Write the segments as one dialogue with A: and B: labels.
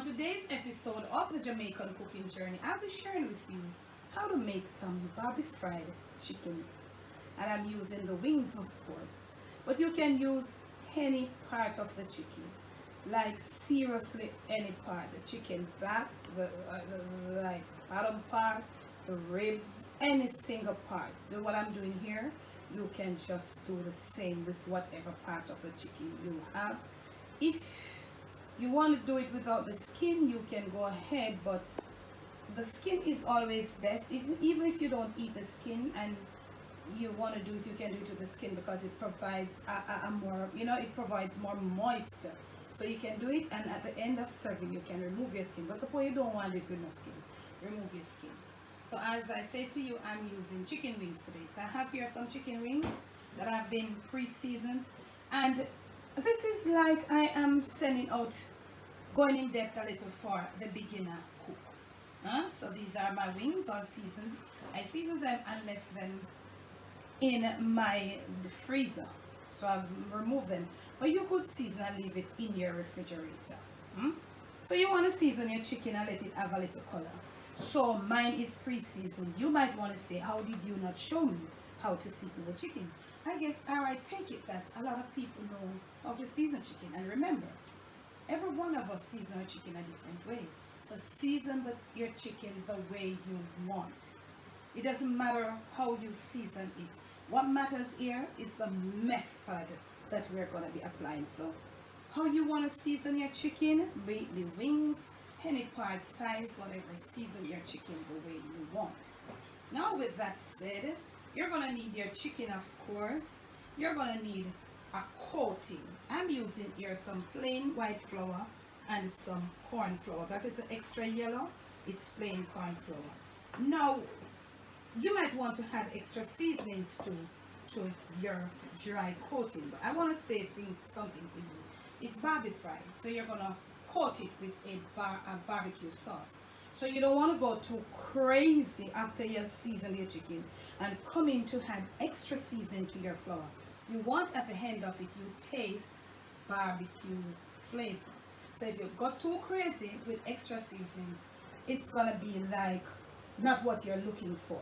A: today's episode of the Jamaican Cooking Journey, I'll be sharing with you how to make some Barbe fried chicken. And I'm using the wings, of course. But you can use any part of the chicken. Like seriously any part. The chicken back, the like bottom part, the ribs, any single part. What I'm doing here, you can just do the same with whatever part of the chicken you have. If you want to do it without the skin, you can go ahead, but the skin is always best. Even if you don't eat the skin and you want to do it, you can do it with the skin because it provides a more, it provides more moisture. So you can do it, and at the end of serving you can remove your skin. But suppose you don't want it with no skin, remove your skin. So as I said to you, I'm using chicken wings today. So I have here some chicken wings that have been pre-seasoned, and this is like I am sending out, going in depth a little for the beginner cook. So these are my wings, all seasoned. I seasoned them and left them in my freezer. So I've removed them. But you could season and leave it in your refrigerator. So you want to season your chicken and let it have a little color. So mine is pre-seasoned. You might want to say, how did you not show me how to season the chicken? I guess I take it that a lot of people know how to season chicken. And remember, every one of us season our chicken a different way. So season your chicken the way you want. It doesn't matter how you season it. What matters here is the method that we're going to be applying. So how you want to season your chicken, be it the wings, any part, thighs, whatever, season your chicken the way you want. Now with that said, you're going to need your chicken, of course. You're going to need a coating. I'm using here some plain white flour and some corn flour. That is extra yellow, it's plain corn flour. Now you might want to add extra seasonings to your dry coating, but I want to say something to you. It's Barbe fried, so you're gonna coat it with a barbecue sauce. So you don't want to go too crazy after you season your chicken and come in to add extra seasoning to your flour. You want at the end of it, you taste barbecue flavor. So if you go too crazy with extra seasonings, it's gonna be like not what you're looking for.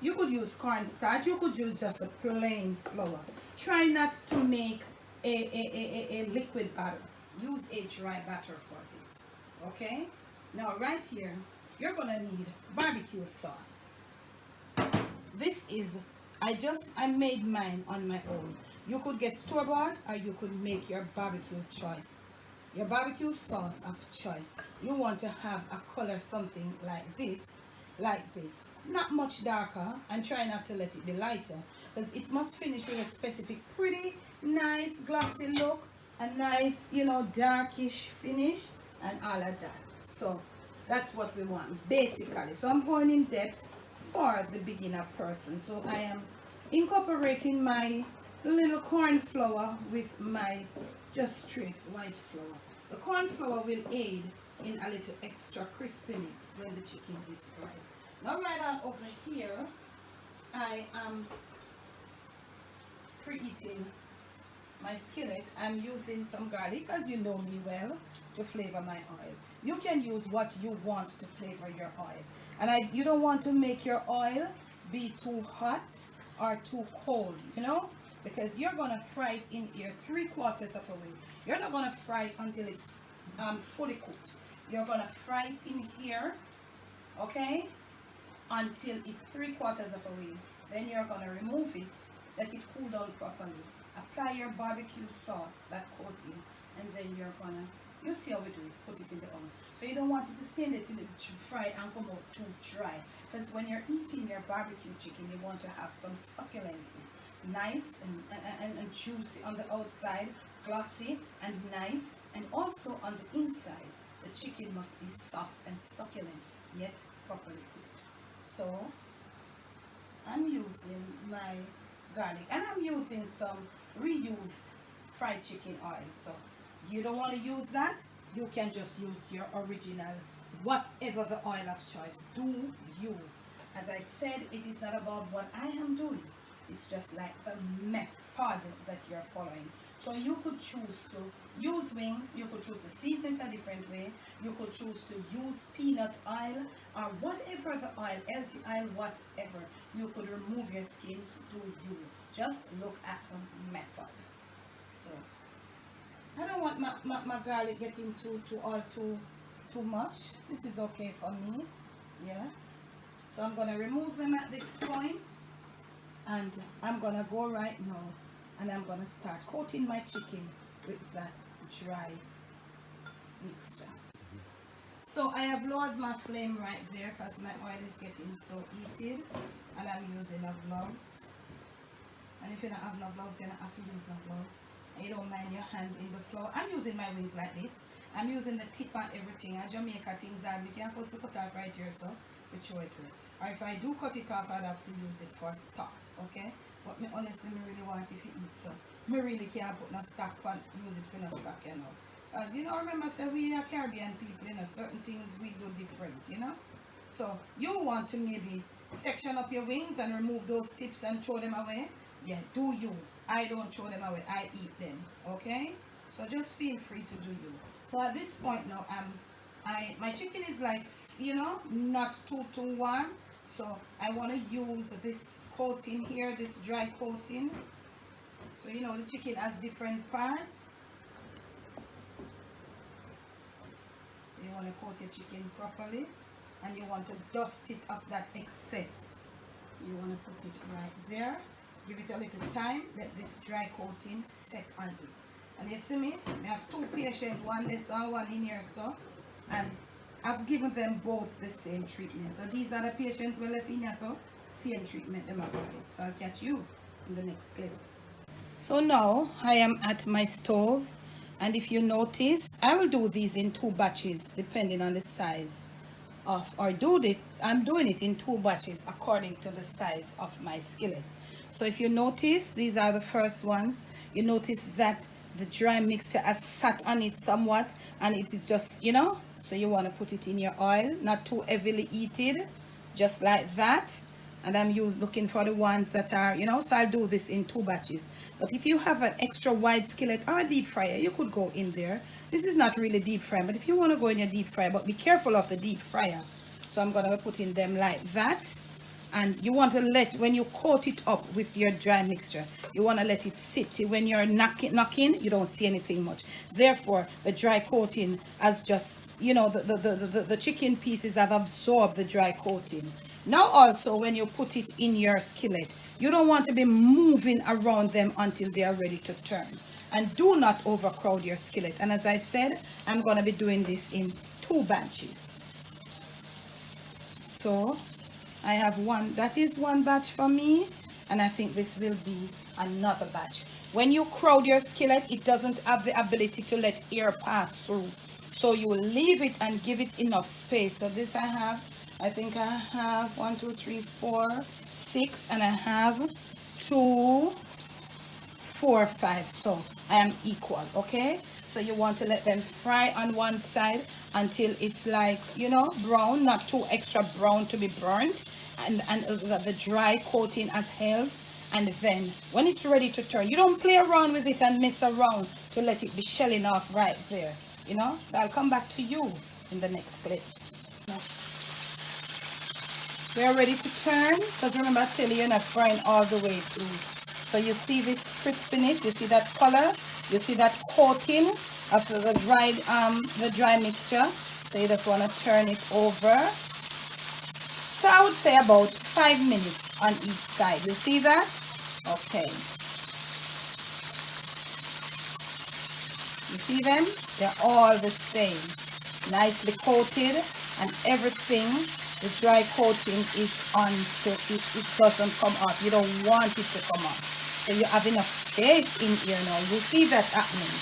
A: You could use cornstarch, you could use just a plain flour. Try not to make a liquid batter. Use a dry batter for this. Okay? Now right here, you're gonna need barbecue sauce. This is, I made mine on my own. You could get store-bought or you could make your barbecue choice. Your barbecue sauce of choice. You want to have a color something like this. Not much darker, and try not to let it be lighter, because it must finish with a specific pretty nice glossy look, a nice darkish finish and all of that. So that's what we want basically. So I'm going in depth for the beginner person. So I am incorporating my little corn flour with my just straight white flour. The corn flour will aid in a little extra crispiness when the chicken is fried. Now right on over here, I am preheating my skillet. I'm using some garlic, as you know me well, to flavor my oil. You can use what you want to flavor your oil. And you don't want to make your oil be too hot or too cold, because you're going to fry it in here 3/4 of a way. You're not going to fry it until it's fully cooked. You're going to fry it in here, okay, until it's 3/4 of a way. Then you're going to remove it, let it cool down properly. Apply your barbecue sauce, that coating, and then you're going to, you see how we do it, put it in the oven. So you don't want it to stay in it till it fry and come out too dry. Because when you're eating your barbecue chicken, you want to have some succulence. Nice and juicy on the outside, glossy and nice, and also on the inside. The chicken must be soft and succulent, yet properly cooked. So I'm using my garlic, and I'm using some reused fried chicken oil. So you don't want to use that, you can just use your original, whatever the oil of choice. Do you. As I said, it is not about what I am doing, it's just like the method that you're following. So you could choose to use wings. You could choose to season it a different way. You could choose to use peanut oil or whatever the oil, LT oil, whatever. You could remove your skins, do you. Just look at the method. So I don't want my garlic getting too much. This is okay for me. Yeah. So I'm gonna remove them at this point, and I'm gonna go right now and I'm gonna start coating my chicken with that dry mixture. So I have lowered my flame right there because my oil is getting so heated, and I'm using no gloves. And if you don't have no gloves, you don't have to use no gloves. And you don't mind your hand in the flour. I'm using my wings like this. I'm using the tip and everything. And Jamaica things that we can afford to cut off right here, so we throw it away. Or if I do cut it off, I'd have to use it for stocks, okay? But me honestly, me really want if you eat, so me really can't put no stock on, use it for no stock, you know. Because, you know, remember, say we are Caribbean people, you know, certain things we do different, you know. So you want to maybe section up your wings and remove those tips and throw them away. Yeah, do you. I don't throw them away, I eat them, okay? So just feel free to do you. So at this point now, my chicken is like, you know, not too warm. So I want to use this coating here, this dry coating. So you know the chicken has different parts. You want to coat your chicken properly, and you want to dust it of that excess. You want to put it right there. Give it a little time. Let this dry coating set on it. And you see me? I have two patients, one this and one in here, so. And I've given them both the same treatment. So these are the patients we left in here, so same treatment them about it. So I'll catch you in the next clip. So now I am at my stove, and if you notice, I will do these in 2 batches depending on the size of, or I'm doing it in 2 batches according to the size of my skillet. So if you notice, these are the first ones. You notice that the dry mixture has sat on it somewhat, and it is just, you know, so you want to put it in your oil, not too heavily heated, just like that. And I'm looking for the ones that are, you know, so I'll do this in 2 batches. But if you have an extra wide skillet or a deep fryer, you could go in there. This is not really deep fry, but if you want to go in your deep fryer, but be careful of the deep fryer. So I'm going to put in them like that. And you want to when you coat it up with your dry mixture, you want to let it sit. When you're knocking, you don't see anything much. Therefore, the dry coating has just, you know, the chicken pieces have absorbed the dry coating. Now also, when you put it in your skillet, you don't want to be moving around them until they are ready to turn. And do not overcrowd your skillet. And as I said, I'm going to be doing this in 2 batches. So I have that is 1 batch for me, and I think this will be another batch. When you crowd your skillet, it doesn't have the ability to let air pass through. So you will leave it and give it enough space. So this I think I have 1, 2, 3, 4, 6, and I have 2, 4, 5. So I am equal, okay? So you want to let them fry on one side until it's like, you know, brown, not too extra brown to be burnt, and the dry coating has held. And then when it's ready to turn, you don't play around with it and mess around to let it be shelling off right there, you know. So I'll come back to you in the next clip. We are ready to turn, because remember I tell you, you're not frying all the way through. So you see this crispiness, you see that color, you see that coating of the dry mixture. So you just want to turn it over. So I would say about 5 minutes on each side. You see that? Okay. You see them? They're all the same. Nicely coated, and everything, the dry coating is until it doesn't come off. You don't want it to come off. So you have enough space in here now. You see that happening.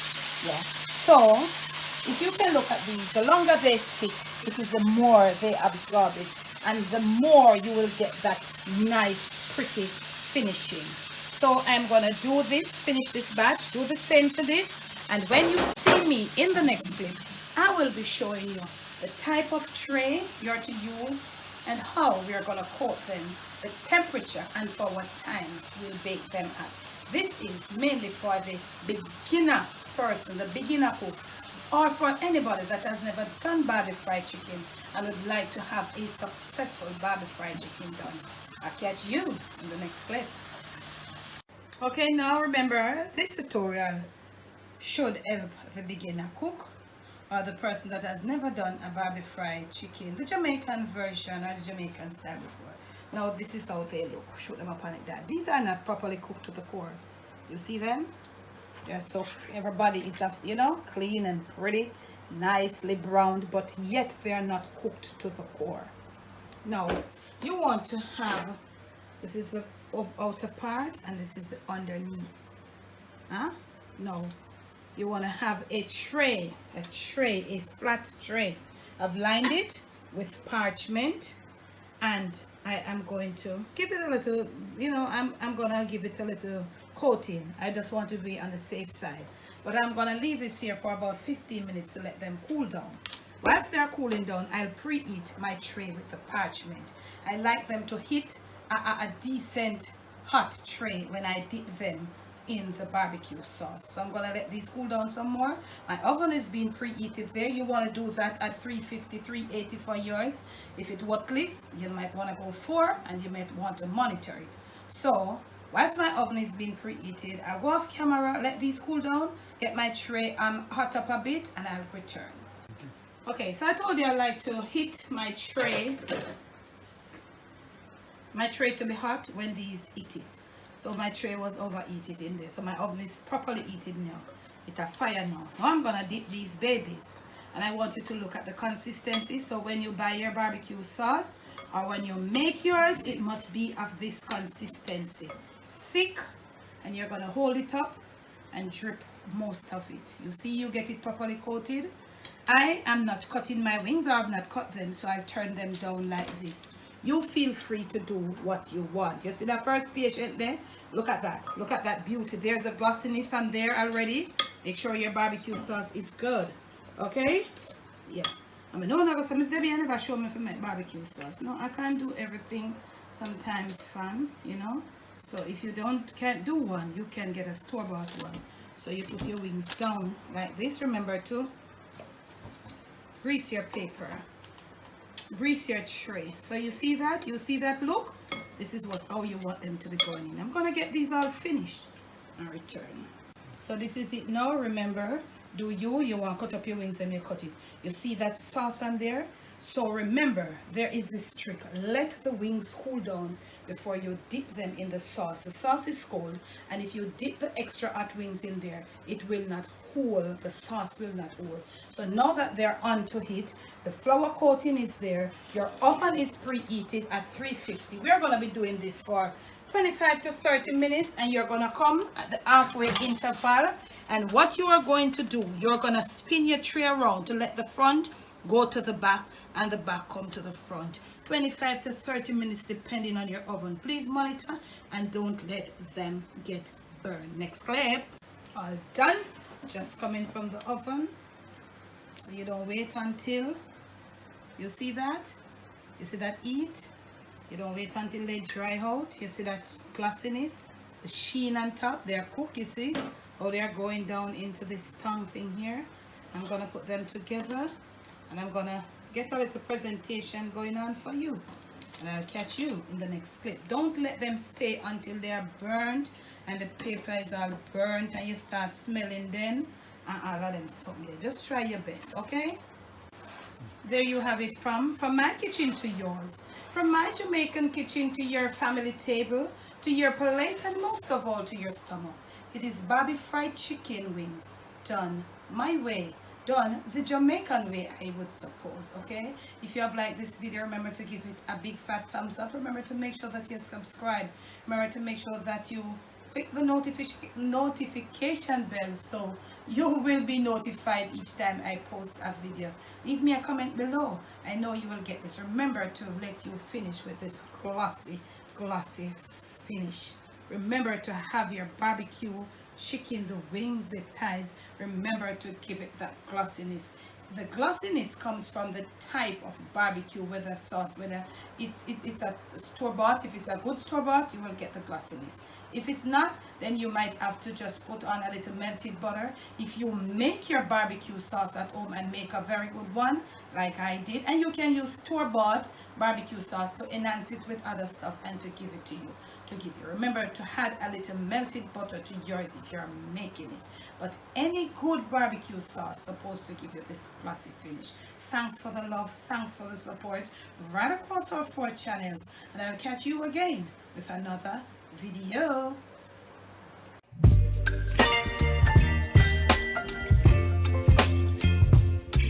A: Yeah. So if you can look at these, the longer they sit, it is the more they absorb it, and the more you will get that nice, pretty finishing. So I'm gonna do this, finish this batch, do the same for this, and when you see me in the next clip, I will be showing you the type of tray you're to use and how we are gonna coat them, the temperature, and for what time we'll bake them at. This is mainly for the beginner person, the beginner cook, or for anybody that has never done Barbe fried chicken and would like to have a successful Barbe fried chicken done. I'll catch you in the next clip. Okay, now remember, this tutorial should help the beginner cook or the person that has never done a Barbe fried chicken, the Jamaican version or the Jamaican style before. Now this is how they look. Show them up on it that these are not properly cooked to the core. You see them? They're so, everybody is, you know, clean and pretty, nicely browned, but yet they are not cooked to the core. Now you want to have, this is the outer part and this is the underneath. No, you want to have a tray, a flat tray. I've lined it with parchment, and I am going to give it a little, you know, I'm gonna give it a little coating. I just want to be on the safe side, but I'm gonna leave this here for about 15 minutes to let them cool down. Whilst they're cooling down, I'll preheat my tray with the parchment. I like them to hit a decent hot tray when I dip them in the barbecue sauce. So I'm gonna let these cool down some more. My oven is being preheated there. You want to do that at 350, 380 for yours. If it workless, you might want to go 4, and you might want to monitor it. So whilst my oven is being preheated, I'll go off camera, let these cool down, get my tray hot up a bit, and I'll return. Okay, so I told you I like to hit my tray to be hot when these hit it. So my tray was overheated in there. So my oven is properly heated now. It's a fire now. Now I'm gonna dip these babies. And I want you to look at the consistency. So when you buy your barbecue sauce or when you make yours, it must be of this consistency. Thick, and you're gonna hold it up and drip most of it. You see, you get it properly coated. I am not cutting my wings, or I've not cut them, so I'll turn them down like this. You feel free to do what you want. You see that first patient there? Look at that. Look at that beauty. There's a glossiness on there already. Make sure your barbecue sauce is good. Okay? Yeah. I mean, no one ever said, Miss Debbie, I never show me if I make barbecue sauce. No, I can't do everything sometimes, fam. You know? So if you can't do one, you can get a store-bought one. So you put your wings down like this. Remember to grease your paper. Grease your tray. So you see that look? This is how you want them to be going in. I'm gonna get these all finished and return. So this is it now. Remember, you want to cut up your wings and you cut it. You see that sauce on there? So remember, there is this trick. Let the wings cool down before you dip them in the sauce. The sauce is cold, and if you dip the extra hot wings in there, it will not hold. The sauce will not hold. So now that they're on to heat, the flour coating is there. Your oven is preheated at 350. We're going to be doing this for 25 to 30 minutes, and you're going to come at the halfway interval. And what you are going to do, you're going to spin your tray around to let the front go to the back and the back come to the front. 25 to 30 minutes depending on your oven. Please monitor and don't let them get burned. Next clip. All done. Just coming from the oven. So you don't wait until you see that. You see that heat. You don't wait until they dry out. You see that glossiness, the sheen on top. They're cooked. You see how they are going down into this tongue thing here. I'm gonna put them together, and I'm gonna get a little presentation going on for you, and I'll catch you in the next clip. Don't let them stay until they are burned and the paper is all burnt and you start smelling them and all of them something. Just try your best, okay? There you have it, from my kitchen to yours, from my Jamaican kitchen to your family table, to your plate, and most of all to your stomach. It is Barbe fried chicken wings done my way. Done the Jamaican way, I would suppose. Okay, if you have liked this video, remember to give it a big fat thumbs up. Remember to make sure that you subscribe. Remember to make sure that you click the notification bell so you will be notified each time I post a video. Leave me a comment below. I know you will get this. Remember to let you finish with this glossy finish. Remember to have your barbecue chicken, the wings, the thighs. Remember to give it that glossiness. The glossiness comes from the type of barbecue, whether sauce, whether it's a store-bought. If it's a good store-bought, you will get the glossiness. If it's not, then you might have to just put on a little melted butter. If you make your barbecue sauce at home and make a very good one, like I did, and you can use store-bought barbecue sauce to enhance it with other stuff and to give it to you. Remember to add a little melted butter to yours if you're making it. But any good barbecue sauce supposed to give you this classy finish. Thanks for the love, thanks for the support right across our 4 channels, and I'll catch you again with another video.